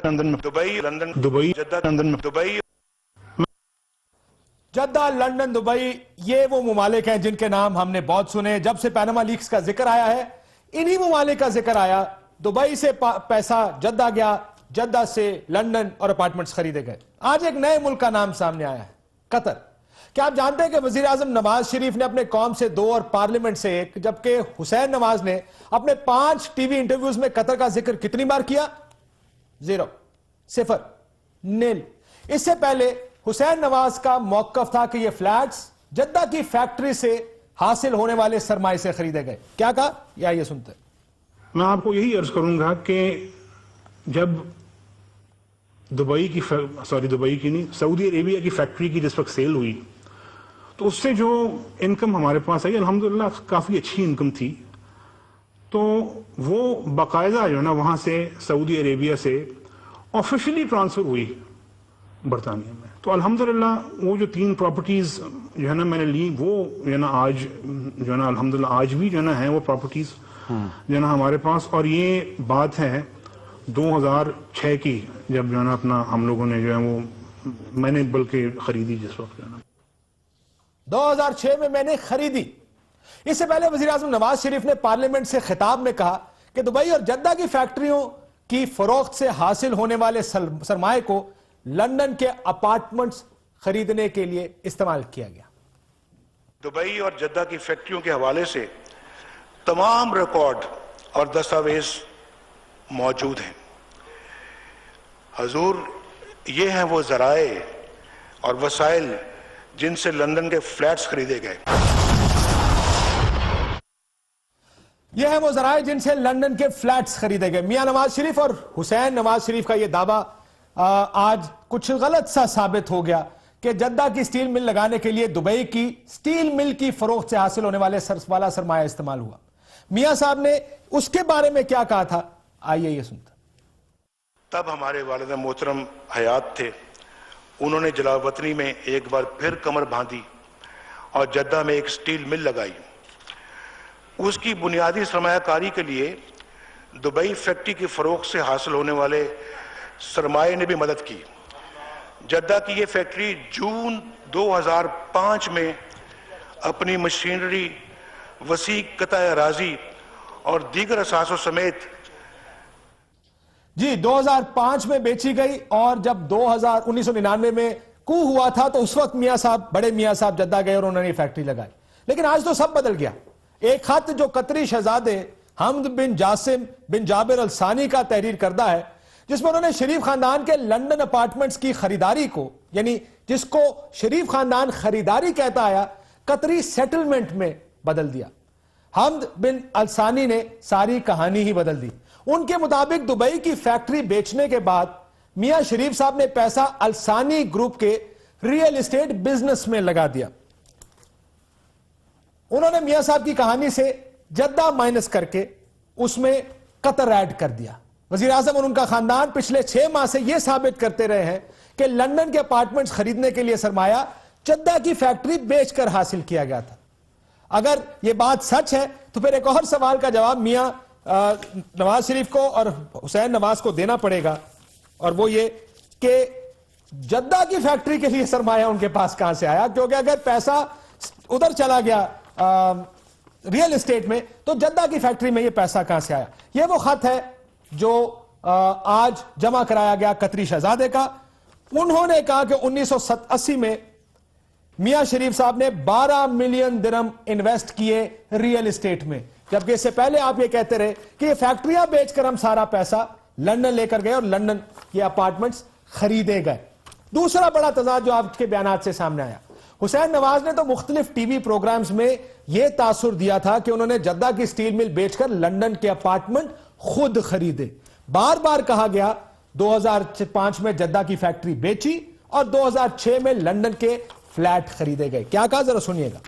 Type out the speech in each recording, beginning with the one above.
London میں Dubai Jeddah London میں Dubai Jeddah London Dubai یہ وہ ممالک ہیں جن کے نام ہم نے بہت سنے. جب سے پیناما لیکس کا ذکر آیا ہے انہی ممالک کا ذکر آیا. دبئی سے پیسہ جدہ گیا, جدہ سے لندن اور اپارٹمنٹس خریدے گئے. آج ایک نئے ملک کا نام سامنے آیا ہے, قطر. کیا آپ جانتے ہیں کہ وزیر اعظم نواز شریف نے اپنے قوم سے 2 اور پارلیمنٹ سے 1, جبکہ حسین نواز نے اپنے 5 ٹی وی انٹرویوز میں قطر کا ذکر کتنی بار کیا؟ 0, 0, 0. اس سے پہلے حسین نواز کا موقف تھا کہ یہ فلیٹس جدہ کی فیکٹری سے حاصل ہونے والے سرمائے سے خریدے گئے. کیا کہا؟ یا یہ سنتے ہیں. میں آپ کو یہی عرض کروں گا کہ جب دبئی کی نہیں, سعودی عربیہ کی فیکٹری کی جس وقت سیل ہوئی تو اس سے جو انکم ہمارے پاس آئی الحمدللہ کافی اچھی انکم تھی. تو وہ باقاعدہ جو ہے نا وہاں سے سعودی عربیہ سے آفیشلی ٹرانسفر ہوئی برطانیہ میں. تو الحمدللہ وہ جو 3 پراپرٹیز جو ہے نا میں نے لی, وہ جو ہے نا آج جو ہے نا الحمدللہ آج بھی جو ہے نا ہیں وہ پراپرٹیز جو ہے نا ہمارے پاس. اور یہ بات ہے 2006 کی, جب جو ہے نا اپنا ہم لوگوں نے جو ہے وہ میں نے بلکہ خریدی جس وقت جو ہے نا 2006 میں نے خریدی. اس سے پہلے وزیر اعظم نواز شریف نے پارلیمنٹ سے خطاب میں کہا کہ دبئی اور جدہ کی فیکٹریوں کی فروخت سے حاصل ہونے والے سرمائے کو لندن کے اپارٹمنٹس خریدنے کے لیے استعمال کیا گیا. دبئی اور جدہ کی فیکٹریوں کے حوالے سے تمام ریکارڈ اور دستاویز موجود ہیں. حضور, یہ ہیں وہ ذرائع اور وسائل جن سے لندن کے فلیٹس خریدے گئے. یہ ہیں وہ ذرائع جن سے لندن کے فلیٹس خریدے گئے. میاں نواز شریف اور حسین نواز شریف کا یہ دعویٰ آج کچھ غلط سا ثابت ہو گیا کہ جدہ کی سٹیل مل لگانے کے لیے دبئی کی سٹیل مل کی فروخت سے حاصل ہونے والے والا سرمایہ استعمال ہوا. میاں صاحب نے اس کے بارے میں کیا کہا تھا, آئیے یہ سنتے. تب ہمارے والد محترم حیات تھے. انہوں نے جلال وطنی میں ایک بار پھر کمر باندھی اور جدہ میں ایک سٹیل مل لگائی. اس کی بنیادی سرمایہ کاری کے لیے دبئی فیکٹری کی فروخت سے حاصل ہونے والے سرمایہ نے بھی مدد کی. جدہ کی یہ فیکٹری جون 2005 میں اپنی مشینری, وسیع قطع اراضی اور دیگر اثاثوں سمیت 2005 میں بیچی گئی. اور جب 1999 میں کو ہوا تھا تو اس وقت میاں صاحب, بڑے میاں صاحب جدہ گئے اور انہوں نے فیکٹری لگائی. لیکن آج تو سب بدل گیا. ایک خط جو قطری شہزادے حمد بن جاسم بن جابر الثانی کا تحریر کردہ ہے, جس میں انہوں نے شریف خاندان کے لندن اپارٹمنٹس کی خریداری کو, یعنی جس کو شریف خاندان خریداری کہتا آیا, قطری سیٹلمنٹ میں بدل دیا. حمد بن الثانی نے ساری کہانی ہی بدل دی. ان کے مطابق دبئی کی فیکٹری بیچنے کے بعد میاں شریف صاحب نے پیسہ الثانی گروپ کے ریئل اسٹیٹ بزنس میں لگا دیا. انہوں نے میاں صاحب کی کہانی سے جدہ مائنس کر کے اس میں قطر ایڈ کر دیا. وزیر اعظم اور ان کا خاندان پچھلے 6 ماہ سے یہ ثابت کرتے رہے ہیں کہ لندن کے اپارٹمنٹس خریدنے کے لیے سرمایہ جدہ کی فیکٹری بیچ کر حاصل کیا گیا تھا. اگر یہ بات سچ ہے تو پھر ایک اور سوال کا جواب میاں نواز شریف کو اور حسین نواز کو دینا پڑے گا, اور وہ یہ کہ جدہ کی فیکٹری کے لیے سرمایہ ان کے پاس کہاں سے آیا؟ کیونکہ اگر پیسہ ادھر چلا گیا ریئل اسٹیٹ میں تو جدہ کی فیکٹری میں یہ پیسہ کہاں سے آیا؟ یہ وہ خط ہے جو آج جمع کرایا گیا قطری شہزادے کا. انہوں نے کہا کہ 1980 میں میاں شریف صاحب نے 12 ملین درہم انویسٹ کیے ریئل اسٹیٹ میں, جبکہ اس سے پہلے آپ یہ کہتے رہے کہ یہ فیکٹریاں بیچ کر ہم سارا پیسہ لندن لے کر گئے اور لندن یہ اپارٹمنٹس خریدے گئے. دوسرا بڑا تضاد جو آپ کے بیانات سے سامنے آیا, حسین نواز نے تو مختلف ٹی وی پروگرامز میں یہ تاثر دیا تھا کہ انہوں نے جدہ کی سٹیل مل بیچ کر لندن کے اپارٹمنٹ خود خریدے. بار بار کہا گیا 2005 میں جدہ کی فیکٹری بیچی اور 2006 میں لندن کے فلیٹ خریدے گئے. کیا کہا ذرا سنیے گا.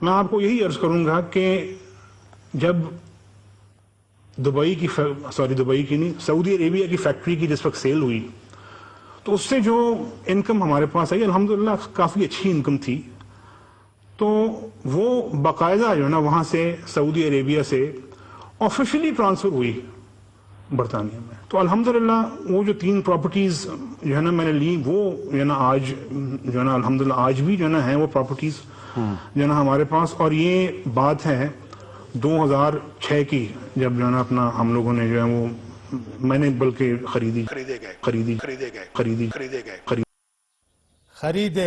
میں آپ کو یہی عرض کروں گا کہ جب دبئی کی نہیں, سعودی عربیہ کی فیکٹری کی جس وقت سیل ہوئی تو اس سے جو انکم ہمارے پاس آئی الحمدللہ کافی اچھی انکم تھی. تو وہ باقاعدہ جو ہے نا وہاں سے سعودی عربیہ سے آفیشلی ٹرانسفر ہوئی برطانیہ میں. تو الحمدللہ وہ جو 3 پراپرٹیز جو ہے نا میں نے لی, وہ جو ہے نا آج جو ہے نا الحمدللہ آج بھی جو ہے نا ہیں وہ پراپرٹیز جو ہے نا ہمارے پاس. اور یہ بات ہے 2006 کی, جب جو ہے نا اپنا ہم لوگوں نے جو ہے وہ میں نے بلکہ خریدے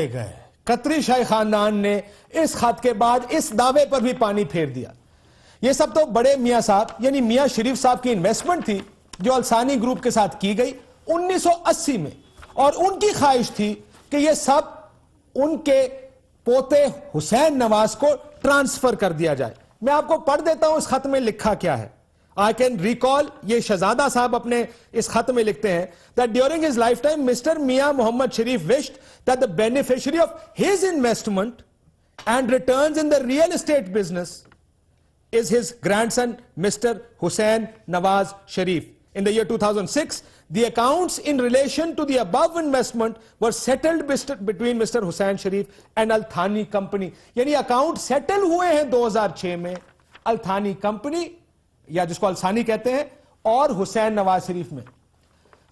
گئے. قطری شاہی خاندان نے اس خط کے بعد اس دعوے پر بھی پانی پھیر دیا. یہ سب تو بڑے میاں صاحب یعنی میاں شریف صاحب کی انویسٹمنٹ تھی جو الثانی گروپ کے ساتھ کی گئی 1980 میں, اور ان کی خواہش تھی کہ یہ سب ان کے پوتے حسین نواز کو ٹرانسفر کر دیا جائے. میں آپ کو پڑھ دیتا ہوں اس خط میں لکھا کیا ہے. I can recall, یہ شہزادہ صاحب اپنے اس خط میں لکھتے ہیں that during his lifetime Mr. Mia Muhammad Sharif wished that the beneficiary of his investment and returns in the real estate business is his grandson Mr. Hussain Nawaz Sharif. In the year 2006, the accounts in relation to the above investment were settled between Mr. Hussain Sharif and Al Thani Company. یعنی account settle ہوئے ہیں 2006 میں Al Thani Company یا جس کو الثانی کہتے ہیں اور حسین نواز شریف میں.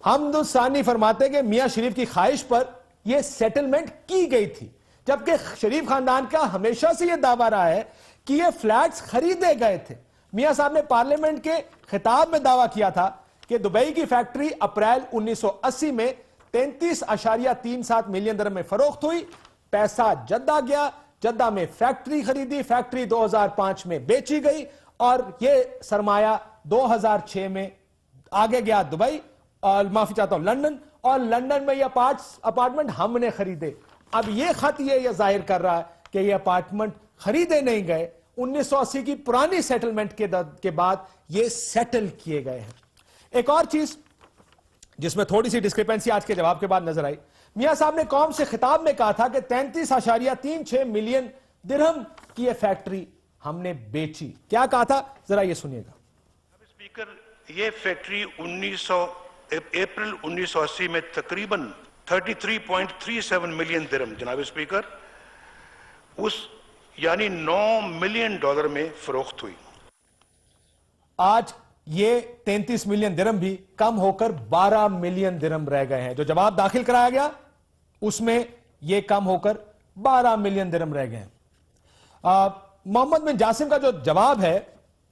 حمد الثانی فرماتے کہ میاں شریف کی خواہش پر یہ سیٹلمنٹ کی گئی تھی, جبکہ شریف خاندان کا ہمیشہ سے یہ دعویٰ رہا ہے کہ یہ فلیٹس خریدے گئے تھے. میاں صاحب نے پارلیمنٹ کے خطاب میں دعویٰ کیا تھا کہ دبئی کی فیکٹری اپریل 1980 میں 33.37 ملین درہم میں فروخت ہوئی. پیسہ جدہ گیا, جدہ میں فیکٹری خریدی, فیکٹری 2005 میں بیچی گئی, اور یہ سرمایہ 2006 میں آگے گیا دبئی, اور معافی چاہتا ہوں لندن, اور لندن میں یہ اپارٹمنٹ ہم نے خریدے. اب یہ خط یہ ظاہر کر رہا ہے کہ یہ اپارٹمنٹ خریدے نہیں گئے, 1980 کی پرانی سیٹلمنٹ کے بعد یہ سیٹل کیے گئے ہیں. ایک اور چیز جس میں تھوڑی سی ڈسکریپنسی آج کے جواب کے بعد نظر آئی, میاں صاحب نے قوم سے خطاب میں کہا تھا کہ 33.36 ملین درہم کی یہ فیکٹری ہم نے بیچی. کیا کہا تھا ذرا یہ سنیے گا. اسپیکر, یہ فیکٹری اپریل 1980 میں تقریباً 33.37 ملین درہم جناب اسپیکر اس یعنی $9 ملین میں فروخت ہوئی. آج یہ 33 ملین درہم بھی کم ہو کر 12 ملین درہم رہ گئے ہیں. جو جواب داخل کرایا گیا اس میں یہ کم ہو کر 12 ملین درہم رہ گئے ہیں. محمد بن جاسم کا جو جواب ہے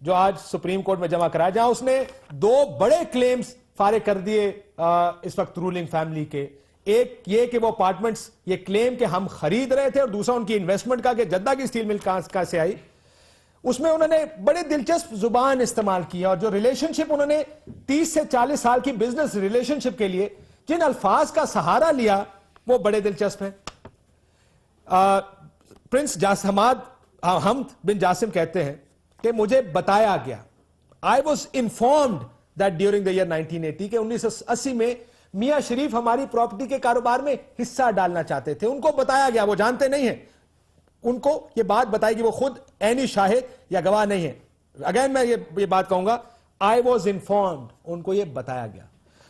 جو آج سپریم کورٹ میں جمع کرایا, جہاں اس نے 2 بڑے کلیمز فارغ کر دیے اس وقت رولنگ فیملی کے. ایک یہ کہ وہ اپارٹمنٹس یہ کلیم کہ ہم خرید رہے تھے, اور دوسرا ان کی انویسٹمنٹ کا کہ جدہ کی سٹیل مل کہاں سے آئی. اس میں انہوں نے بڑے دلچسپ زبان استعمال کی, اور جو ریلیشن شپ انہوں نے 30 سے 40 سال کی بزنس ریلیشن شپ کے لیے جن الفاظ کا سہارا لیا وہ بڑے دلچسپ ہیں. پرنس حمد بن جاسم کہتے ہیں کہ مجھے بتایا گیا, I was informed that during the year 1980 کہ 1980 میں میاں شریف ہماری پراپرٹی کے کاروبار میں حصہ ڈالنا چاہتے تھے. ان کو بتایا گیا, وہ جانتے نہیں ہیں, ان کو یہ بات بتائی کہ وہ خود عینی شاہد یا گواہ نہیں ہے. اگین میں یہ بات کہوں گا, I was informed, ان کو یہ بتایا گیا.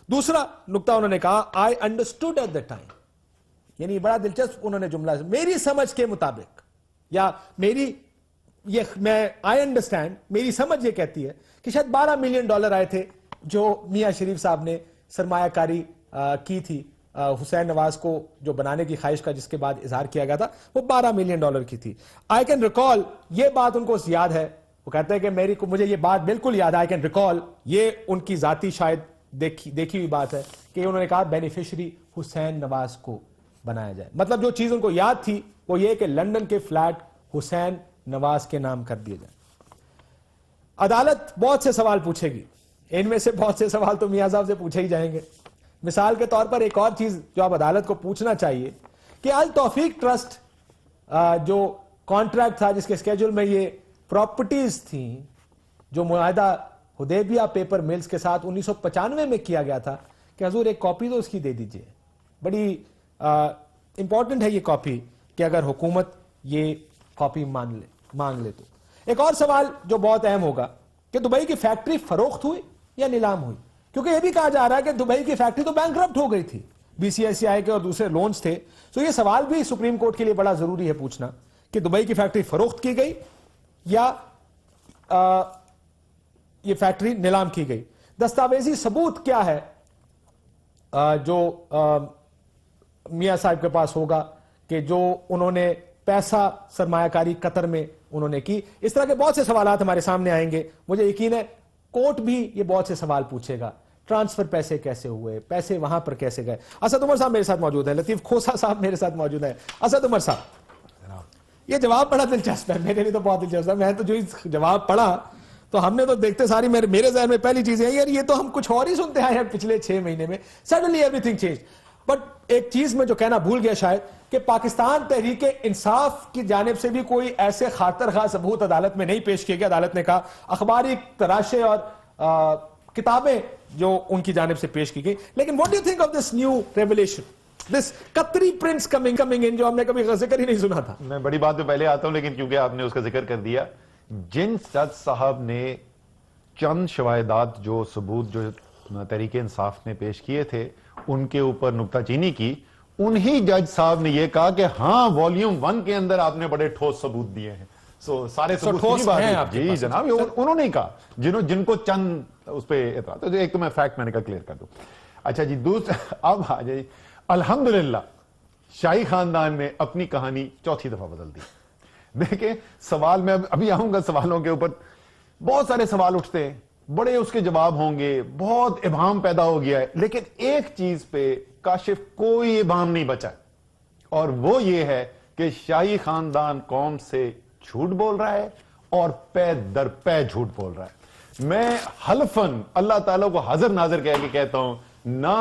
دوسرا نقطہ انہوں نے کہا I understood at the time, یعنی بڑا دلچسپ انہوں نے جملہ, میری سمجھ کے مطابق, یا میری یہ میں I understand, میری سمجھ یہ کہتی ہے کہ شاید $12 ملین آئے تھے جو میاں شریف صاحب نے سرمایہ کاری کی تھی حسین نواز کو جو بنانے کی خواہش کا جس کے بعد اظہار کیا گیا تھا, وہ $12 ملین کی تھی. I can recall, یہ بات ان کو یاد ہے, وہ کہتے ہیں کہ مجھے یہ بات بالکل یاد ہے. I can recall, یہ ان کی ذاتی شاید دیکھی ہوئی بات ہے کہ انہوں نے کہا بینیفیشری حسین نواز کو بنایا جائے. مطلب جو چیز ان کو یاد تھی وہ یہ کہ لندن کے فلیٹ حسین نواز کے نام کر دیے جائیں. عدالت بہت سے سوال پوچھے گی, ان میں سے بہت سے سوال تو میاں صاحب سے پوچھے ہی جائیں گے. مثال کے طور پر ایک اور چیز جو آپ عدالت کو پوچھنا چاہیے کہ التوفیق ٹرسٹ جو کانٹریکٹ تھا جس کے اسکیجول میں یہ پراپرٹیز تھیں جو معاہدہ حدیبیہ پیپر ملز کے ساتھ 1995 میں کیا گیا تھا, کہ حضور ایک کاپی تو اس کی دے دیجئے. بڑی امپورٹنٹ ہے یہ کاپی کہ اگر حکومت یہ کاپی مانگ لے تو. ایک اور سوال جو بہت اہم ہوگا کہ دبئی کی فیکٹری فروخت ہوئی یا نیلام ہوئی, کیونکہ یہ بھی کہا جا رہا ہے کہ دبئی کی فیکٹری تو بینکرپٹ ہو گئی تھی, BCCI کے اور دوسرے لونز تھے. تو یہ سوال بھی سپریم کورٹ کے لیے بڑا ضروری ہے پوچھنا کہ دبئی کی فیکٹری فروخت کی گئی یا یہ فیکٹری نیلام کی گئی. دستاویزی ثبوت کیا ہے جو میاں صاحب کے پاس ہوگا کہ جو انہوں نے پیسہ سرمایہ کاری قطر میں انہوں نے کی؟ اس طرح کے بہت سے سوالات ہمارے سامنے آئیں گے. مجھے یقین ہے کورٹ بھی یہ بہت سے سوال پوچھے گا. ٹرانسفر پیسے کیسے ہوئے, پیسے وہاں پر کیسے گئے؟ اسد عمر صاحب میرے ساتھ موجود ہیں, لطیف کھوسا صاحب میرے ساتھ موجود ہیں. اسد عمر صاحب, یہ جواب بڑا دلچسپ ہے, میرے لیے تو بہت دلچسپ ہے. میں تو جو جواب پڑھا تو ہم نے تو دیکھتے ساری میرے ذہن میں پہلی چیز ہے یار یہ تو ہم کچھ اور ہی سنتے آئے ہیں پچھلے 6 مہینے میں. Suddenly every thing change. But ایک چیز میں جو کہنا بھول گیا شاید کہ پاکستان تحریک انصاف کی جانب سے بھی کوئی ایسے خاطر خواہ ثبوت عدالت میں نہیں پیش کیے گئے. عدالت نے کہا اخباری تراشے اور کتابیں جو ان کی جانب سے پیش کی گئی. لیکن what do you think of this new revelation, this Qatari prince coming in جو ہم نے کبھی ذکر ہی نہیں سنا تھا؟ میں بڑی بات پہ پہلے آتا ہوں لیکن کیونکہ آپ نے اس کا ذکر کر دیا, جن جج صاحب نے چند شواہدات جو ثبوت جو تحریک انصاف نے پیش کیے تھے ان کے اوپر نکتہ چینی کی, انہی جج صاحب نے یہ کہا کہ ہاں والیوم 1 کے اندر آپ نے بڑے ٹھوس ثبوت دیے ہیں. سارے ثبوت ٹھوس ہیں آپ کے جی پاس. جناب, انہوں نے کہا جن کو چند اس پہ اعتراض. تو ایک تو میں فیکٹ میں نے کہا کلیئر کر دوں. اچھا جی, دوسرا اب آ جائیے, الحمدللہ شاہی خاندان نے اپنی کہانی چوتھی دفعہ بدل دی. دیکھیں سوال میں ابھی آؤں گا, سوالوں کے اوپر بہت سارے سوال اٹھتے ہیں, بڑے اس کے جواب ہوں گے, بہت ابہام پیدا ہو گیا ہے, لیکن ایک چیز پہ کاشف کوئی ابہام نہیں بچا اور وہ یہ ہے کہ شاہی خاندان قوم سے جھوٹ بول رہا ہے اور پے در پے جھوٹ بول رہا ہے. میں حلفاً اللہ تعالیٰ کو حاضر ناظر کہہ کے کہتا ہوں, نہ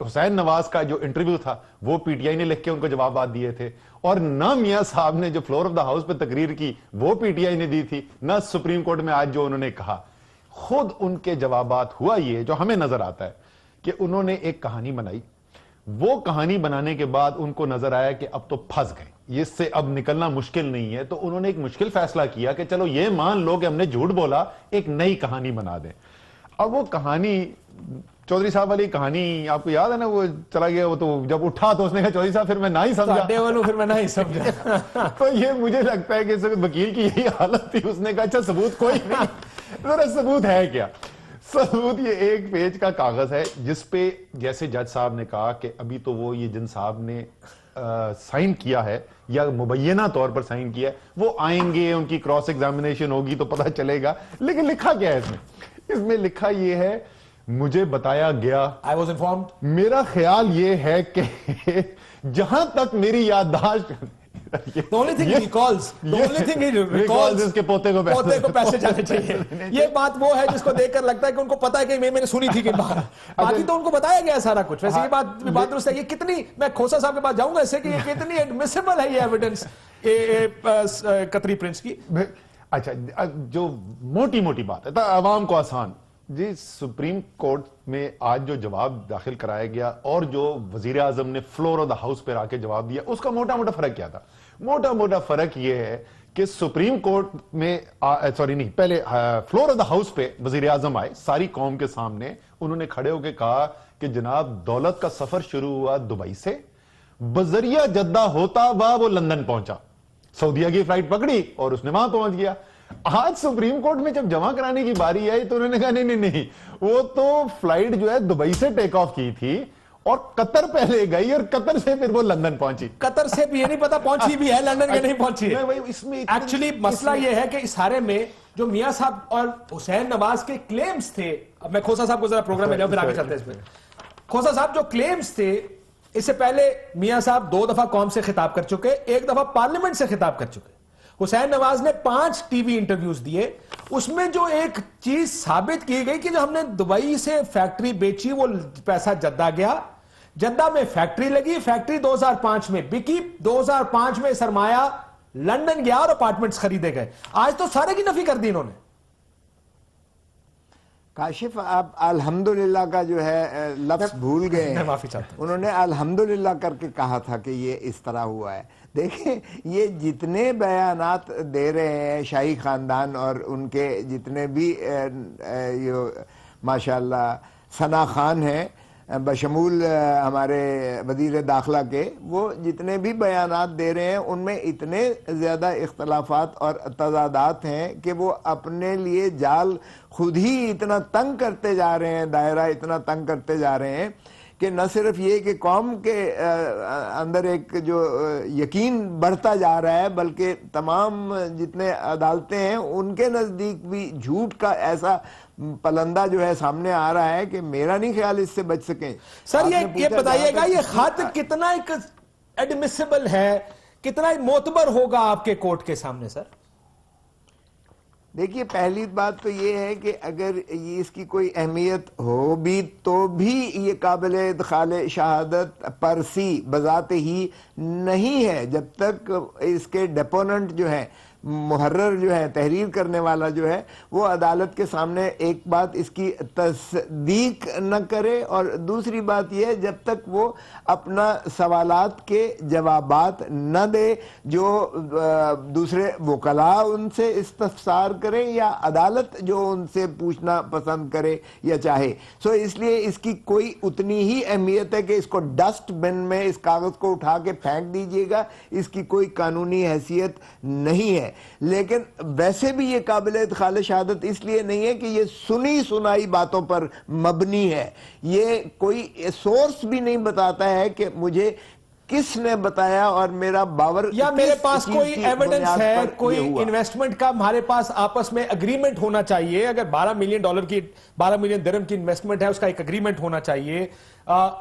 حسین نواز کا جو انٹرویو تھا وہ پی ٹی آئی نے لکھ کے ان کو جوابات دیے تھے, اور نہ میاں صاحب نے جو فلور آف دا ہاؤس پہ تقریر کی وہ پی ٹی آئی نے دی تھی, نہ سپریم کورٹ میں آج جو انہوں نے کہا. خود ان کے جوابات ہوا یہ جو ہمیں نظر آتا ہے کہ انہوں نے ایک کہانی بنائی, وہ کہانی بنانے کے بعد ان کو نظر آیا کہ اب تو پھنس گئے, اس سے اب نکلنا مشکل نہیں ہے, تو انہوں نے ایک مشکل فیصلہ کیا کہ چلو یہ مان لو کہ ہم نے جھوٹ بولا, ایک نئی کہانی بنا دیں. اب وہ کہانی چودھری صاحب والی کہانی آپ کو یاد ہے نا, وہ چلا گیا, وہ تو جب اٹھا تو اس نے کہا چودھری صاحب پھر میں نہ ہی سمجھا, پھر میں نہ ہی سمجھا. تو یہ مجھے لگتا ہے کہ اس وکیل کی یہی حالت تھی, اس نے کہا اچھا ثبوت کوئی نہیں, ذرا ثبوت ہے کیا؟ ثبوت یہ ایک پیج کا کاغذ ہے جس پہ جیسے جج صاحب نے کہا کہ ابھی تو وہ یہ جن صاحب نے سائن کیا ہے یا مبینہ طور پر سائن کیا ہے وہ آئیں گے, ان کی کراس ایگزامینیشن ہوگی تو پتہ چلے گا. لیکن لکھا کیا ہے اس میں لکھا یہ ہے, مجھے بتایا گیا, I was informed. میرا خیال یہ ہے کہ جہاں تک میری یادداشت The only thing he recalls, the only thing he recalls اس کے پوتے کو پیسے جانے چاہیے. یہ بات وہ ہے جس کو دیکھ کر لگتا ہے کہ ان کو پتا ہے کہ میں نے سنی تھی کہ باہر, باقی تو ان کو بتایا گیا سارا کچھ. ویسے یہ بات درست ہے. یہ کتنی, میں کھوسا صاحب کے پاس جاؤں گا اس سے کہ یہ کتنی ایڈمیسیبل ہے یہ ایویڈنس قطری پرنس کی. اچھا جو موٹی موٹی بات ہے عوام کو آسان, جی سپریم کورٹ میں آج جو جواب داخل کرایا گیا اور جو وزیر اعظم نے فلور آف دا ہاؤس پہ آ کے جواب دیا, اس کا موٹا موٹا فرق کیا تھا؟ موٹا موٹا فرق یہ ہے کہ سپریم کورٹ میں پہلے فلور آف دا ہاؤس پہ وزیر اعظم آئے ساری قوم کے سامنے, انہوں نے کھڑے ہو کے کہا کہ جناب دولت کا سفر شروع ہوا دبئی سے, بذریعہ جدہ ہوتا ہوا وہ لندن پہنچا, سعودیہ کی فلائٹ پکڑی اور اس نے وہاں پہنچ گیا. آج سپریم کورٹ میں جب جمع کرانے کی باری آئی تو انہوں نے کہا نہیں, وہ تو فلائٹ جو ہے دبئی سے ٹیک آف کی تھی اور قطر پہلے گئی اور قطر سے پھر وہ لندن پہنچی. قطر سے بھی یہ نہیں پتا پہنچی بھی ہے لندن کے نہیں پہنچی. ایکچولی مسئلہ یہ ہے کہ اس سارے میں جو میاں صاحب اور حسین نواز کے کلیمز تھے, اب میں کھوسا صاحب کو ذرا پروگرام میں جاؤں پھر آگے چلتے ہیں اس میں. کھوسا صاحب جو کلیمز تھے, اس سے پہلے میاں صاحب 2 دفعہ قوم سے خطاب کر چکے, 1 دفعہ پارلیمنٹ سے خطاب کر چکے. حسین نواز نے 5 ٹی وی انٹرویوز دیے, اس میں جو ایک چیز ثابت کی گئی کہ جو ہم نے دبئی سے فیکٹری بیچی وہ پیسہ جدہ گیا, جدہ میں فیکٹری لگی, فیکٹری 2005 میں بکی, 2005 میں سرمایہ لندن گیا اور اپارٹمنٹس خریدے گئے. آج تو سارے کی نفی کر دی انہوں نے. کاشف آپ الحمدللہ کا جو ہے لفظ بھول گئے ہیں. معافی چاہتا ہوں. انہوں نے الحمدللہ کر کے کہا تھا کہ یہ اس طرح ہوا ہے. دیکھیں یہ جتنے بیانات دے رہے ہیں شاہی خاندان اور ان کے جتنے بھی ماشاءاللہ ثنا خان ہیں, بشمول ہمارے وزیر داخلہ کے، وہ جتنے بھی بیانات دے رہے ہیں ان میں اتنے زیادہ اختلافات اور تضادات ہیں کہ وہ اپنے لیے جال خود ہی اتنا تنگ کرتے جا رہے ہیں، دائرہ اتنا تنگ کرتے جا رہے ہیں کہ نہ صرف یہ کہ قوم کے اندر ایک جو یقین بڑھتا جا رہا ہے، بلکہ تمام جتنے عدالتیں ہیں ان کے نزدیک بھی جھوٹ کا ایسا پلندہ جو ہے سامنے آ رہا ہے کہ میرا نہیں خیال اس سے بچ سکیں۔ سر یہ بتائیے گا یہ خط کتنا ایک ایڈمیسیبل ہے، کتنا معتبر ہوگا آپ کے کورٹ کے سامنے سر؟ دیکھیے پہلی بات تو یہ ہے کہ اگر اس کی کوئی اہمیت ہو بھی تو بھی یہ قابل ادخال شہادت پر سی بذات ہی نہیں ہے، جب تک اس کے ڈیپوننٹ جو ہیں، محرر جو ہے، تحریر کرنے والا جو ہے، وہ عدالت کے سامنے ایک بات اس کی تصدیق نہ کرے، اور دوسری بات یہ ہے جب تک وہ اپنا سوالات کے جوابات نہ دے جو دوسرے وکلاء ان سے استفسار کریں یا عدالت جو ان سے پوچھنا پسند کرے یا چاہے۔ سو اس لیے اس کی کوئی اتنی ہی اہمیت ہے کہ اس کو ڈسٹ بن میں اس کاغذ کو اٹھا کے پھینک دیجئے گا، اس کی کوئی قانونی حیثیت نہیں ہے۔ لیکن ویسے بھی یہ قابل ادخال شہادت اس لیے نہیں ہے کہ یہ سنی سنائی باتوں پر مبنی ہے، یہ کوئی سورس بھی نہیں بتاتا ہے کہ مجھے کس نے بتایا اور میرا باور یا میرے پاس کوئی ایویڈنس ہے، کوئی انویسٹمنٹ کا ہمارے پاس آپس میں اگریمنٹ ہونا چاہیے۔ اگر $12 ملین درہم کی انویسٹمنٹ ہے، اس کا ایک اگریمنٹ ہونا چاہیے۔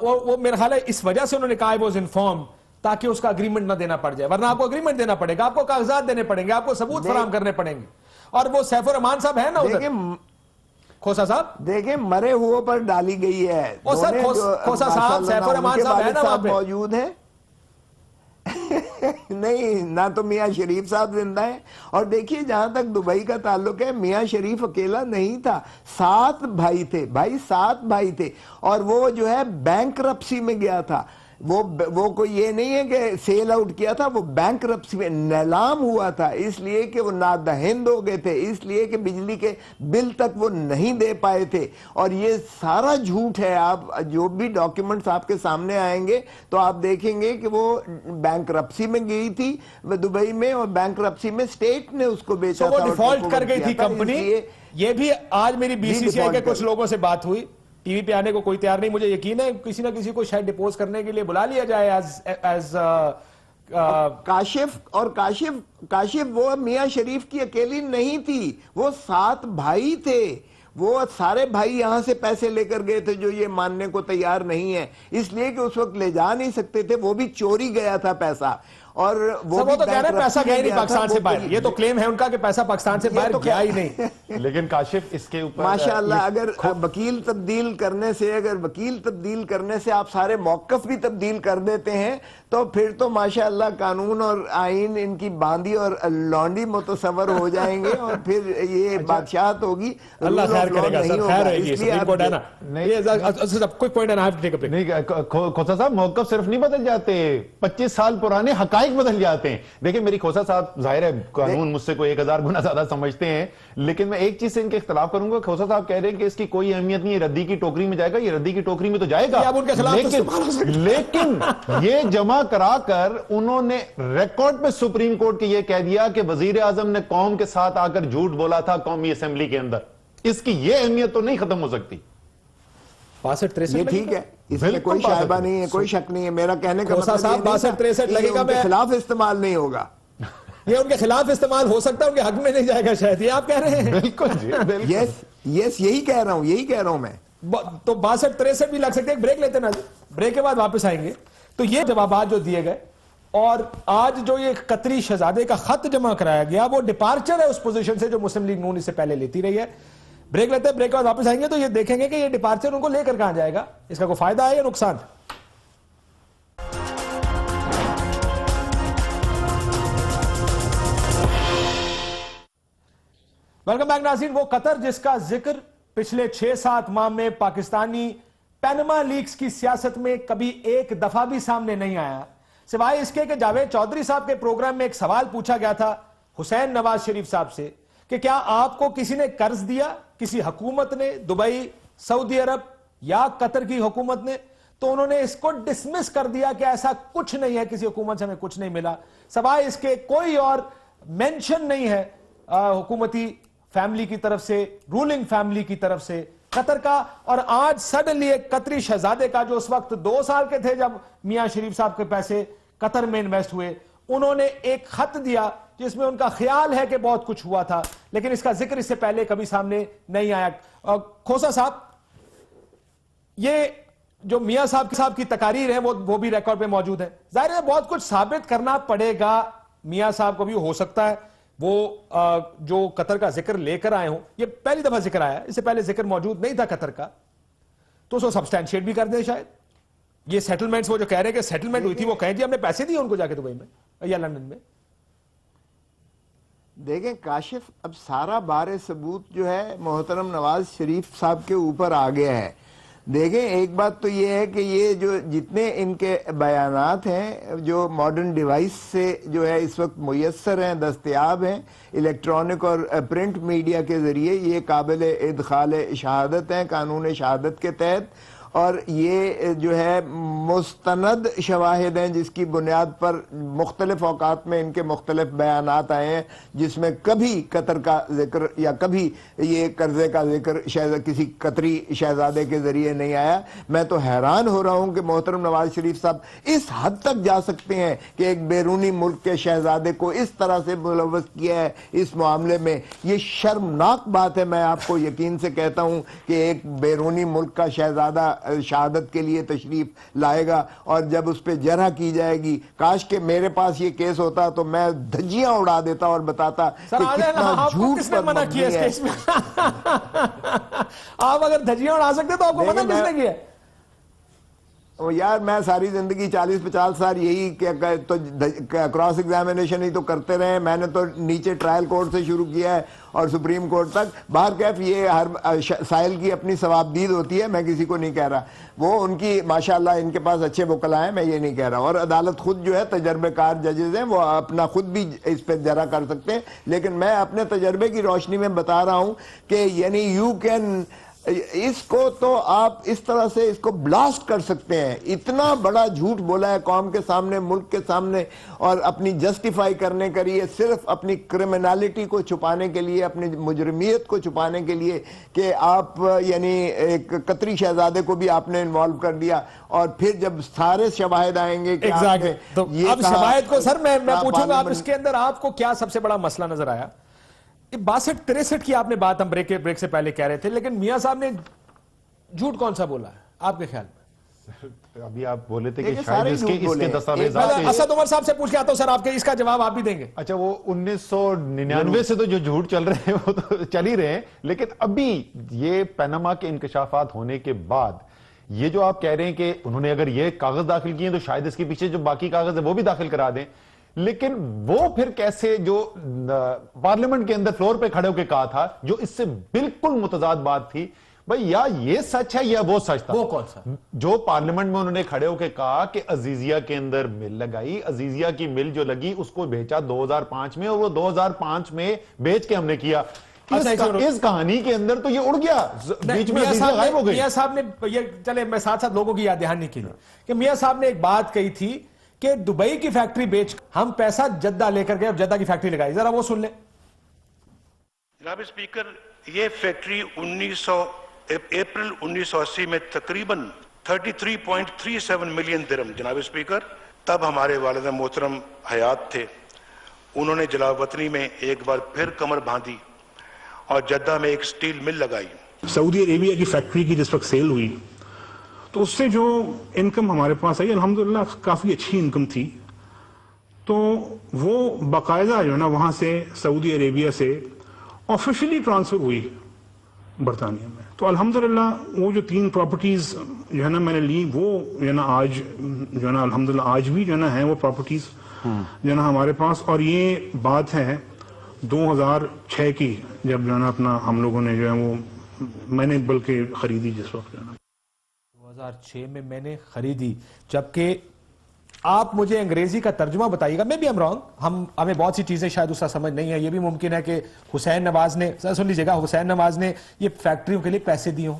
وہ میرا خیال ہے اس وجہ سے انہوں نے کہا واز انفارم، تاکہ اس کا اگریمنٹ نہ دینا پڑ جائے، ورنہ آپ کو اگریمنٹ دینا پڑے گا، آپ کو کاغذات دینے پڑیں گے، آپ کو ثبوت فراہم کرنے پڑیں گے۔ اور وہ سیف الرحمان صاحب ہیں نا ادھر، کھوسا صاحب دیکھیں مرے ہوئے پر ڈالی گئی ہے۔ سر کھوسا صاحب، سیف الرحمان صاحب ہیں نا وہاں پہ موجود ہیں؟ نہیں، نہ تو میاں شریف صاحب زندہ ہیں، اور دیکھیے جہاں تک دبئی کا تعلق ہے، میاں شریف اکیلا نہیں تھا، 7 بھائی تھے، 7 بھائی تھے، اور وہ جو ہے بینکرپسی میں گیا تھا۔ وہ کوئی یہ نہیں ہے کہ سیل آؤٹ کیا تھا، وہ بینکرپسی میں نیلام ہوا تھا، اس لیے کہ وہ نادہند ہو گئے تھے، اس لیے کہ بجلی کے بل تک وہ نہیں دے پائے تھے۔ اور یہ سارا جھوٹ ہے۔ آپ جو بھی ڈاکیومنٹس آپ کے سامنے آئیں گے تو آپ دیکھیں گے کہ وہ بینکرپسی میں گئی تھی دبئی میں، اور بینکرپسی میں اسٹیٹ نے اس کو بیچا تھا، وہ ڈیفالٹ کر گئی تھی کمپنی۔ یہ بھی آج میری BCCI کے کچھ لوگوں سے بات ہوئی، ٹی وی پہ آنے کو کوئی تیار نہیں، مجھے یقین ہے کسی نہ کسی کو شاید ڈپوز کرنے کے لیے بلا لیا جائے ایز کاشف وہ میاں شریف کی اکیلی نہیں تھی، وہ 7 بھائی تھے، وہ سارے بھائی یہاں سے پیسے لے کر گئے تھے جو یہ ماننے کو تیار نہیں ہے، اس لیے کہ اس وقت لے جا نہیں سکتے تھے، وہ بھی چوری گیا تھا پیسہ۔ اور وہ تو کہہ رہے ہیں پیسہ گیا نہیں پاکستان سے باہر، یہ تو کلیم ہے ان کا کہ پیسہ پاکستان سے باہر گیا ہی نہیں۔ لیکن کاشف اس کے اوپر ماشاءاللہ اگر وکیل تبدیل کرنے سے آپ سارے موقف بھی تبدیل کر دیتے ہیں تو پھر تو ماشاءاللہ قانون اور آئین ان کی باندی اور لونڈی متصور ہو جائیں گے، اور پھر یہ بادشاہت ہوگی، اللہ خیر کرے گا سر، خیر ہوئے گی، سپریم کورٹ ہے نا۔ نہیں کھوسا صاحب، موقف صرف نہیں بدل جاتے، 25 سال پرانے حقائق بدل جاتے ہیں۔ دیکھیں میری کھوسا صاحب، ظاہر ہے قانون مجھ سے کوئی 1000 گنا زیادہ سمجھتے ہیں، لیکن میں ایک چیز سے ان کے اختلاف کروں گا۔ کھوسا صاحب کہہ رہے ہیں کہ اس کی کوئی اہمیت نہیں ہے، ردی کی ٹوکری میں جائے گا، یہ ردی کی ٹوکری میں تو جائے گا، لیکن یہ جمع کرا کر انہوں نے ریکارڈ پہ سپریم کورٹ کے یہ کہہ دیا کہ وزیر اعظم نے قوم کے ساتھ آ کر جھوٹ بولا تھا قومی اسمبلی کے اندر، اس کی یہ اہمیت تو نہیں ختم ہو سکتی۔ 62-63 ٹھیک ہے، اس میں کوئی شائبہ نہیں ہے، کوئی شک نہیں ہے، میرا کہنے کا مطلب یہ نہیں تھا کہ ان کے خلاف استعمال نہیں ہوگا، یہ ان کے خلاف استعمال ہو سکتا ہے، ان کے حق میں نہیں جائے گا شاید، یہ آپ کہہ رہے ہیں؟ بالکل جی، یس یہی کہہ رہا ہوں میں۔ تو 62-63 بھی لگ سکتے ہیں۔ بریک لیتے نا، بریک کے بعد واپس آئیں گے۔ تو یہ جوابات جو دیے گئے، اور آج جو یہ قطری شہزادے کا خط جمع کرایا گیا، وہ ڈپارچر ہے اس پوزیشن سے جو مسلم لیگ نون اس سے پہلے لیتی رہی ہے۔ بریک لیتے ہیں، بریک کے بعد واپس آئیں گے تو یہ دیکھیں گے کہ یہ ڈپارچر ان کو لے کر کہاں جائے گا، اس کا کوئی فائدہ ہے یا نقصان۔ ویلکم بیک ناظرین۔ وہ قطر جس کا ذکر پچھلے 6-7 ماہ میں پاکستانی پینما لیکس کی سیاست میں کبھی ایک دفعہ بھی سامنے نہیں آیا، سوائے اس کے کہ جاوید چودھری صاحب کے پروگرام میں ایک سوال پوچھا گیا تھا حسین نواز شریف صاحب سے کہ کیا آپ کو کسی نے قرض دیا، کسی حکومت نے، دبئی، سعودی عرب، یا قطر کی حکومت نے, تو انہوں نے اس کو ڈسمس کر دیا کہ ایسا کچھ نہیں ہے, کسی حکومت سے ہمیں کچھ نہیں ملا, سوائے اس کے کوئی اور مینشن نہیں ہے حکومتی فیملی کی طرف سے, رولنگ فیملی کی طرف سے قطر کا. اور آج سڈنلی ایک قطری شہزادے کا, جو اس وقت 2 سال کے تھے جب میاں شریف صاحب کے پیسے قطر میں انویسٹ ہوئے, انہوں نے ایک خط دیا جس میں ان کا خیال ہے کہ بہت کچھ ہوا تھا, لیکن اس کا ذکر اس سے پہلے کبھی سامنے نہیں آیا. کھوسا صاحب, یہ جو میاں صاحب کی تقاریر ہیں وہ بھی ریکارڈ پہ موجود ہیں. ظاہر ہے بہت کچھ ثابت کرنا پڑے گا میاں صاحب کو بھی. ہو سکتا ہے وہ جو قطر کا ذکر لے کر آئے ہوں, یہ پہلی دفعہ ذکر آیا, اس سے پہلے ذکر موجود نہیں تھا قطر کا, تو اس کو سبسٹینشیٹ بھی کر دیں شاید. یہ سیٹلمنٹس وہ جو کہہ رہے ہیں کہ سیٹلمنٹ ہوئی تھی, وہ کہیں جی ہم نے پیسے دیے ان کو جا کے دبئی میں یا لندن میں. دیکھیں کاشف, اب سارا بار ثبوت جو ہے محترم نواز شریف صاحب کے اوپر آ گیا ہے. دیکھیں ایک بات تو یہ ہے کہ یہ جو جتنے ان کے بیانات ہیں جو ماڈرن ڈیوائس سے جو ہے اس وقت میسر ہیں, دستیاب ہیں, الیکٹرانک اور پرنٹ میڈیا کے ذریعے, یہ قابل ادخال شہادت ہیں قانون شہادت کے تحت, اور یہ جو ہے مستند شواہد ہیں جس کی بنیاد پر مختلف اوقات میں ان کے مختلف بیانات آئے ہیں, جس میں کبھی قطر کا ذکر یا کبھی یہ قرضے کا ذکر کسی قطری شہزادے کے ذریعے نہیں آیا. میں تو حیران ہو رہا ہوں کہ محترم نواز شریف صاحب اس حد تک جا سکتے ہیں کہ ایک بیرونی ملک کے شہزادے کو اس طرح سے ملوث کیا ہے اس معاملے میں. یہ شرمناک بات ہے. میں آپ کو یقین سے کہتا ہوں کہ ایک بیرونی ملک کا شہزادہ شہادت کے لیے تشریف لائے گا, اور جب اس پہ جرح کی جائے گی, کاش کہ میرے پاس یہ کیس ہوتا تو میں دھجیاں اڑا دیتا اور بتاتا کہ کتنا جھوٹ پر مبنی ہے. آپ اگر دھجیاں اڑا سکتے تو آپ کو منع کس نے کیا؟ یار میں ساری زندگی 40-50 سال یہی تو کراس ایگزامینیشن ہی تو کرتے رہے. میں نے تو نیچے ٹرائل کورٹ سے شروع کیا ہے اور سپریم کورٹ تک. باہر کیف یہ ہر سائل کی اپنی ثوابدید ہوتی ہے, میں کسی کو نہیں کہہ رہا. وہ ان کی ماشاءاللہ ان کے پاس اچھے وکلا ہیں, میں یہ نہیں کہہ رہا. اور عدالت خود جو ہے تجربے کار ججز ہیں, وہ اپنا خود بھی اس پہ جرح کر سکتے ہیں. لیکن میں اپنے تجربے کی روشنی میں بتا رہا ہوں کہ یعنی یو کین, اس کو تو آپ اس طرح سے اس کو بلاسٹ کر سکتے ہیں. اتنا بڑا جھوٹ بولا ہے قوم کے سامنے, ملک کے سامنے, اور اپنی جسٹیفائی کرنے کے لیے, صرف اپنی کرمنالٹی کو چھپانے کے لیے, اپنی مجرمیت کو چھپانے کے لیے کہ آپ یعنی ایک قطری شہزادے کو بھی آپ نے انوالو کر دیا. اور پھر جب سارے شواہد آئیں گے کہ اب شواہد کو سر میں پوچھوں گا, آپ اس کے اندر آپ کو کیا سب سے بڑا مسئلہ نظر آیا؟ 62-63 کی آپ نے بات ہم بریک سے پہلے کہہ رہے تھے, لیکن میاں صاحب نے جھوٹ کون سا بولا ہے آپ کے خیال میں؟ ابھی آپ بولے تھے کہ شاید اس کے دستاویزات اسد عمر صاحب سے پوچھ کے آتا ہوں سر, آپ کے اس کا جواب آپ بھی دیں گے. اچھا, وہ 1999 سے تو جو جھوٹ چل رہے ہیں وہ تو چل ہی رہے ہیں, لیکن ابھی یہ پیناما کے انکشافات ہونے کے بعد یہ جو آپ کہہ رہے ہیں کہ انہوں نے اگر یہ کاغذ داخل کیے تو شاید اس کے پیچھے جو باقی کاغذ ہے وہ بھی داخل کرا دیں. لیکن وہ پھر کیسے, جو پارلیمنٹ کے اندر فلور پہ کھڑے ہو کے کہا تھا, جو اس سے بالکل متضاد بات تھی, بھئی یا یہ سچ ہے یا وہ سچ تھا. وہ کون سا؟ جو پارلیمنٹ میں انہوں نے کھڑے ہو کے کہا کہ عزیزیہ کے اندر مل لگائی, عزیزیہ کی مل جو لگی اس کو بیچا 2005 میں, اور وہ 2005 میں بیچ کے ہم نے کیا. اس کہانی کے اندر تو یہ اڑ گیا, بیچ میں عزیزیہ غائب ہو گئی. میاں صاحب نے یہ, چلے میں ساتھ ساتھ لوگوں کی یاد دہانی کے لیے, کہ میاں صاحب نے ایک بات کہی تھی کہ دبئی کی فیکٹری بیچ ہم پیسہ جدہ لے کر گئے, اب جدہ کی فیکٹری لگائی. ذرا وہ سن لیں. جناب اسپیکر, یہ فیکٹری اپریل 1980 میں تقریباً 33.37 ملین درہم, جناب اسپیکر, تب ہمارے والد محترم حیات تھے. انہوں نے جلا وطنی میں ایک بار پھر کمر باندھی اور جدہ میں ایک سٹیل مل لگائی. سعودی عربیہ کی فیکٹری کی جس وقت سیل ہوئی تو اس سے جو انکم ہمارے پاس آئی, الحمدللہ کافی اچھی انکم تھی. تو وہ باقاعدہ جو ہے نا وہاں سے سعودی عربیہ سے آفیشلی ٹرانسفر ہوئی برطانیہ میں. تو الحمدللہ وہ جو 3 پراپرٹیز جو ہے نا میں نے لی, وہ جو ہے نا آج جو ہے نا الحمدللہ آج بھی جو ہے نا ہیں وہ پراپرٹیز جو ہے نا ہمارے پاس. اور یہ بات ہے 2006 کی, جب جو ہے نا اپنا ہم لوگوں نے جو ہے وہ, میں نے بلکہ خریدی جس وقت جو ہے نا 2006 میں میں نے خریدی. جبکہ آپ مجھے انگریزی کا ترجمہ بتائیے گا, میں بھی ہمیں بہت سی چیزیں شاید اس کا سمجھ نہیں ہے. یہ بھی ممکن ہے کہ حسین نواز نے, سن لیجیے گا, حسین نواز نے یہ فیکٹریوں کے لیے پیسے دیے ہوں,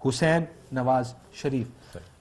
Hussain Nawaz Sharif.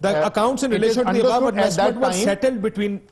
The accounts in relation to the above investment was settled between.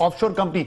offshore company.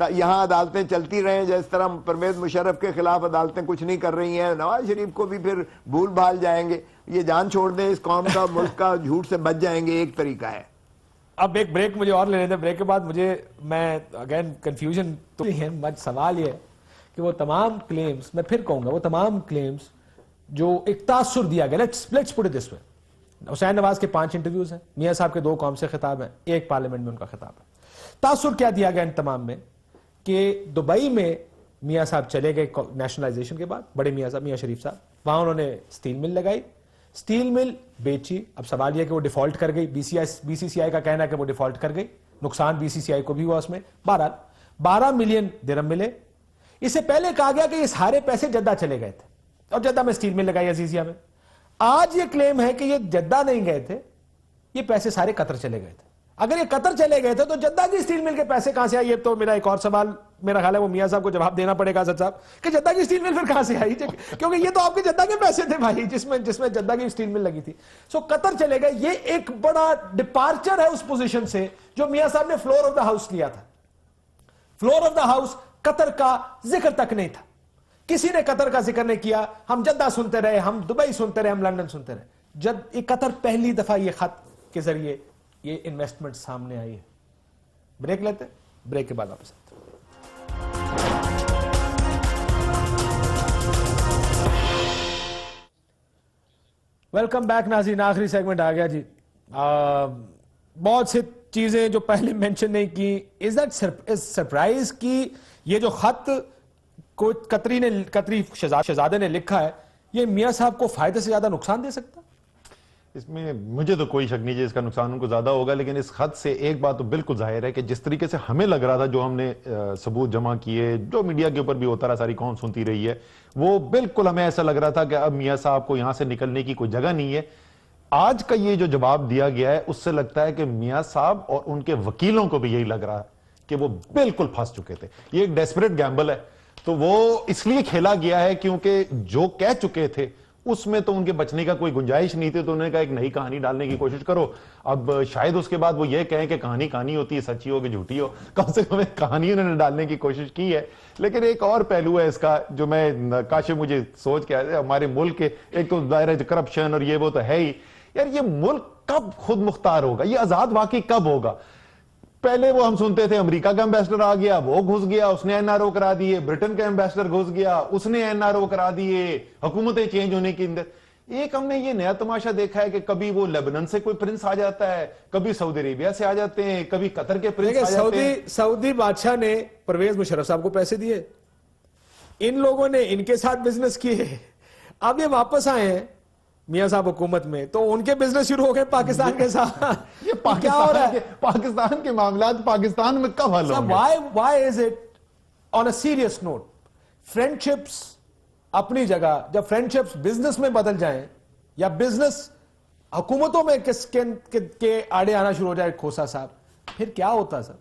یہاں عدالتیں چلتی رہیں، جس طرح پرویز مشرف کے خلاف عدالتیں کچھ نہیں کر رہی ہیں، نواز شریف کو بھی پھر بھول بھال جائیں گے، یہ جان چھوڑ دیں اس قوم کا، ملک کا، جھوٹ سے بچ جائیں گے، ایک طریقہ ہے۔ اب ایک بریک مجھے اور لینے دیں، بریک کے بعد میں اگین کنفیوژن تو ہے، سوال یہ ہے کہ وہ تمام کلیمز، میں پھر کہوں گا، وہ تمام کلیمز جو ایک تاثر دیا گیا، لیٹس پٹ اٹ دس وے، حسین نواز کے 5 انٹرویوز ہیں، میاں صاحب کے 2 قوم سے خطاب ہیں، 1 پارلیمنٹ میں ان کا خطاب ہے، تاثر کیا دیا گیا ان تمام میں کہ دبئی میں میاں صاحب چلے گئے نیشنلائزیشن کے بعد، بڑے میاں صاحب، میاں شریف صاحب، وہاں انہوں نے سٹیل مل لگائی، سٹیل مل بیچی، اب سوال یہ کہ وہ ڈیفالٹ کر گئی، بی سی سی آئی کا کہنا ہے کہ وہ ڈیفالٹ کر گئی، نقصان بی سی سی آئی کو بھی ہوا اس میں، بہرحال 12 ملین درہم ملے۔ اس سے پہلے کہا گیا کہ یہ سارے پیسے جدہ چلے گئے تھے اور جدہ میں سٹیل مل لگائی عزیزیہ میں، آج یہ کلیم ہے کہ یہ جدہ نہیں گئے تھے، یہ پیسے سارے قطر چلے گئے تھے۔ اگر یہ قطر چلے گئے تھے تو جدہ کی سٹیل مل کے پیسے کہاں سے آئے؟ یہ تو میرا ایک اور سوال میرا خیال ہے وہ میاں صاحب کو جواب دینا پڑے گا اسد صاحب کہ جدہ کی سٹیل مل پھر کہاں سے آئی، کیونکہ یہ تو آپ کے جدہ کے پیسے تھے بھائی جس میں جدہ کی سٹیل مل لگی تھی۔ سو قطر چلے گئے، یہ ایک بڑا ڈپارچر ہے اس پوزیشن سے جو میاں صاحب نے فلور آف دا ہاؤس لیا تھا۔ فلور آف دا ہاؤس قطر کا ذکر تک نہیں تھا، کسی نے قطر کا ذکر نہیں کیا، ہم جدہ سنتے رہے، ہم دبئی سنتے رہے، ہم لندن سنتے رہے۔ جب یہ قطر پہلی دفعہ یہ خط کے ذریعے یہ انویسٹمنٹ سامنے آئی ہے۔ بریک لیتے ہیں، بریک کے بعد واپس آتے ہیں۔ ویلکم بیک ناظرین، آخری سیگمنٹ آ گیا جی۔ بہت سی چیزیں جو پہلے مینشن نہیں کی، از دیٹ سرپرائز کی یہ جو خط کو قطری شہزادے نے لکھا ہے یہ میاں صاحب کو فائدے سے زیادہ نقصان دے سکتا؟ اس میں مجھے تو کوئی شک نہیں ہے اس کا نقصان ان کو زیادہ ہوگا، لیکن اس خط سے ایک بات تو بالکل ظاہر ہے کہ جس طریقے سے ہمیں لگ رہا تھا، جو ہم نے ثبوت جمع کیے، جو میڈیا کے اوپر بھی ہوتا رہا، ساری قوم سنتی رہی ہے، وہ بالکل ہمیں ایسا لگ رہا تھا کہ اب میاں صاحب کو یہاں سے نکلنے کی کوئی جگہ نہیں ہے۔ آج کا یہ جو جواب دیا گیا ہے اس سے لگتا ہے کہ میاں صاحب اور ان کے وکیلوں کو بھی یہی لگ رہا ہے کہ وہ بالکل پھنس چکے تھے۔ یہ ایک ڈیسپریٹ گیمبل ہے، تو وہ اس لیے کھیلا گیا ہے کیونکہ جو کہہ چکے تھے اس میں تو ان کے بچنے کا کوئی گنجائش نہیں تھی، تو انہوں نے کہا ایک نئی کہانی ڈالنے کی کوشش کرو۔ اب شاید اس کے بعد وہ یہ کہیں کہ کہانی ہوتی ہے، سچی ہو کہ جھوٹی ہو، کم سے کم ایک کہانی انہوں نے ڈالنے کی کوشش کی ہے۔ لیکن ایک اور پہلو ہے اس کا جو میں کاش مجھے سوچ کے آئے، ہمارے ملک کے ایک تو دائرہ کرپشن اور یہ وہ تو ہے ہی، یار یہ ملک کب خود مختار ہوگا، یہ آزاد واقعی کب ہوگا؟ پہلے وہ ہم سنتے تھے امریکہ کا ایمبیسڈر آ گیا، وہ گھس گیا، اس نے این آر او کرا دیے، برٹن کا ایمبیسڈر گھس گیا، اس نے این آر او کرا دیے، حکومتیں چینج ہونے کی اندر۔ ایک ہم نے یہ نیا تماشا دیکھا ہے کہ کبھی وہ لیبنان سے کوئی پرنس آ جاتا ہے، کبھی سعودی عربیہ سے آ جاتے ہیں، کبھی قطر کے پرنس آ جاتے ہیں۔ سعودی بادشاہ نے پرویز مشرف صاحب کو پیسے دیے، ان لوگوں نے ان کے ساتھ بزنس کیے، اب یہ واپس آئے ہیں میاں صاحب حکومت میں تو ان کے بزنس شروع ہو گئے پاکستان کے ساتھ۔ یہ پاکستان کے معاملات پاکستان میں کب حل ہوں گے؟ Why is it on a serious note friendships اپنی جگہ، جب friendships بزنس میں بدل جائیں یا بزنس حکومتوں میں کے آڑے آنا شروع ہو جائے کھوسا صاحب، پھر کیا ہوتا سر؟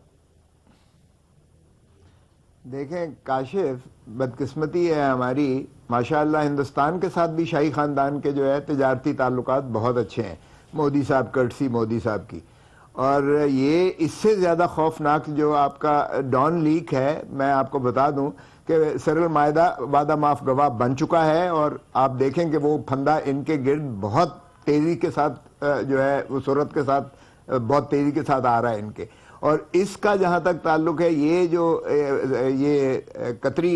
دیکھیں کاشف، بدقسمتی ہے ہماری، ماشاءاللہ ہندوستان کے ساتھ بھی شاہی خاندان کے جو ہے تجارتی تعلقات بہت اچھے ہیں، مودی صاحب، کرٹسی مودی صاحب کی، اور یہ اس سے زیادہ خوفناک جو آپ کا ڈان لیک ہے، میں آپ کو بتا دوں کہ سر المائدہ وعدہ معاف گواہ بن چکا ہے، اور آپ دیکھیں کہ وہ پھندا ان کے گرد بہت تیزی کے ساتھ جو ہے وہ صورت کے ساتھ بہت تیزی کے ساتھ آ رہا ہے ان کے۔ اور اس کا جہاں تک تعلق ہے، یہ جو یہ قطری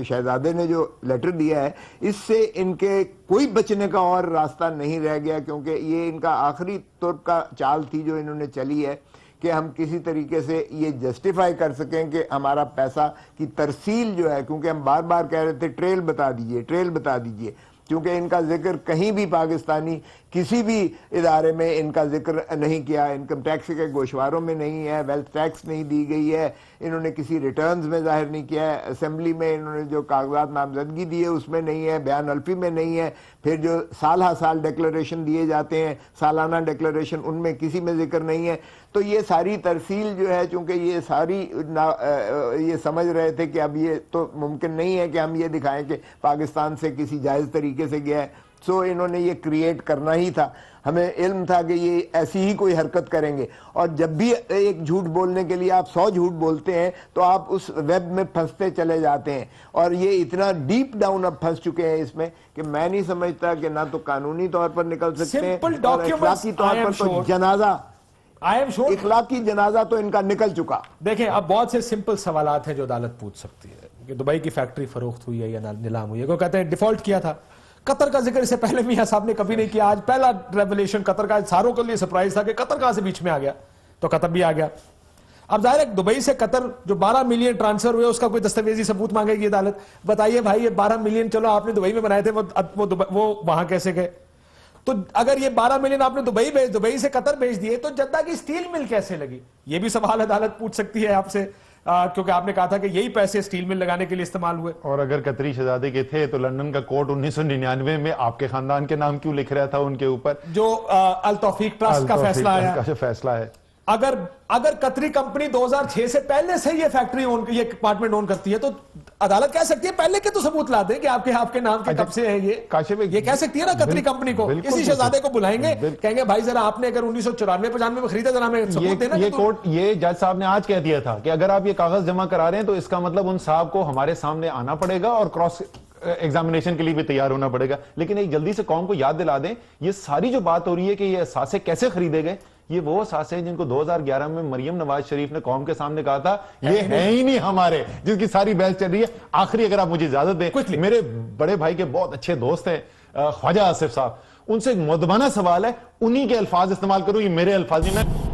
شہزادے نے جو لیٹر دیا ہے، اس سے ان کے کوئی بچنے کا اور راستہ نہیں رہ گیا، کیونکہ یہ ان کا آخری طور کا چال تھی جو انہوں نے چلی ہے کہ ہم کسی طریقے سے یہ جسٹیفائی کر سکیں کہ ہمارا پیسہ کی ترسیل جو ہے، کیونکہ ہم بار بار کہہ رہے تھے ٹریل بتا دیجئے، ٹریل بتا دیجئے، کیونکہ ان کا ذکر کہیں بھی پاکستانی کسی بھی ادارے میں ان کا ذکر نہیں کیا، انکم ٹیکس کے گوشواروں میں نہیں ہے، ویلتھ ٹیکس نہیں دی گئی ہے، انہوں نے کسی ریٹرنز میں ظاہر نہیں کیا ہے، اسمبلی میں انہوں نے جو کاغذات نامزدگی دیے اس میں نہیں ہے، بیان الفی میں نہیں ہے، پھر جو سال ہر سال ڈیکلریشن دیے جاتے ہیں، سالانہ ڈیکلریشن، ان میں کسی میں ذکر نہیں ہے۔ تو یہ ساری ترسیل جو ہے، چونکہ یہ ساری یہ سمجھ رہے تھے کہ اب یہ تو ممکن نہیں ہے کہ ہم یہ دکھائیں کہ پاکستان سے کسی جائز طریقے سے گیا ہے، سو انہوں نے یہ کریٹ کرنا ہی تھا. ہمیں علم تھا کہ یہ ایسی ہی کوئی حرکت کریں گے, اور جب بھی ایک جھوٹ بولنے کے لیے آپ 100 جھوٹ بولتے ہیں تو آپ اس ویب میں پھنستے چلے جاتے ہیں, اور یہ اتنا ڈیپ ڈاؤن اب پھنس چکے ہیں اس میں کہ میں نہیں سمجھتا کہ نہ تو قانونی طور پر نکل سکتے ہیں, اور اخلاقی طور پر تو جنازہ, اخلاقی جنازہ تو ان کا نکل چکا. دیکھیں اب بہت سے سمپل سوالات ہیں جو عدالت پوچھ سکتی ہے کہ دبئی کی فیکٹری فروخت ہوئی ہے یا نیلام ہوئی ہے. وہ کہتے ہیں ڈیفالٹ کیا تھا. قطر کا ذکر اس سے پہلے میاں صاحب نے کبھی نہیں کیا, آج پہلا ریولیشن قطر کا ساروں کے لیے سرپرائز تھا کہ قطر کہاں سے بیچ میں آ گیا, تو قطر بھی آ گیا. اب ظاہر ہے دبئی سے قطر جو 12 ملین ٹرانسفر ہوئے اس کا کوئی دستاویزی ثبوت مانگے گی عدالت. بتائیے بھائی یہ 12 ملین چلو آپ نے دبئی میں بنائے تھے, وہ وہاں کیسے گئے؟ تو اگر یہ 12 ملین آپ نے دبئی سے قطر بھیج دیے تو جدہ کی سٹیل مل کیسے لگی؟ یہ بھی سوال عدالت پوچھ سکتی ہے آپ سے, کیونکہ آپ نے کہا تھا کہ یہی پیسے سٹیل مل لگانے کے لیے استعمال ہوئے. اور اگر قطری شہزادے کے تھے تو لندن کا کورٹ 1999 میں آپ کے خاندان کے نام کیوں لکھ رہا تھا ان کے اوپر؟ جو التوفیق ٹرسٹ کا فیصلہ آیا, کا جو فیصلہ ہے. اگر قطری کمپنی 2006 سے پہلے سے یہ فیکٹری یہ اپارٹمنٹ اون کرتی ہے تو عدالت کہہ سکتی ہے پہلے کے تو ثبوت لا دیں کہ آپ کے نام کے کب سے ہے یہ کہہ سکتی ہے نا قطری کمپنی کو. کسی شہزادے کو بلائیں گے, کہیں گے بھائی ذرا آپ نے اگر 1994-95 میں خریدا ذرا ہمیں ثبوت دینا. یہ کورٹ, یہ جج صاحب نے آج کہہ دیا تھا کہ اگر آپ یہ کاغذ جمع کرا رہے ہیں تو اس کا مطلب ان صاحب کو ہمارے سامنے آنا پڑے گا اور کراس ایگزامینیشن کے لیے بھی تیار ہونا پڑے گا. لیکن ایک جلدی سے قوم کو یاد دلا دیں, یہ ساری جو بات ہو رہی ہے کہ یہ اثاثے کیسے خریدے گئے, یہ وہ اثاثے ہیں جن کو 2011 میں مریم نواز شریف نے قوم کے سامنے کہا تھا یہ ہیں ہی نہیں ہمارے, جن کی ساری بحث چل رہی ہے. آخری اگر آپ مجھے اجازت دیں, میرے بڑے بھائی کے بہت اچھے دوست ہیں خواجہ آصف صاحب, ان سے ایک مؤدبانہ سوال ہے, انہی کے الفاظ استعمال کروں, یہ میرے الفاظ نہیں.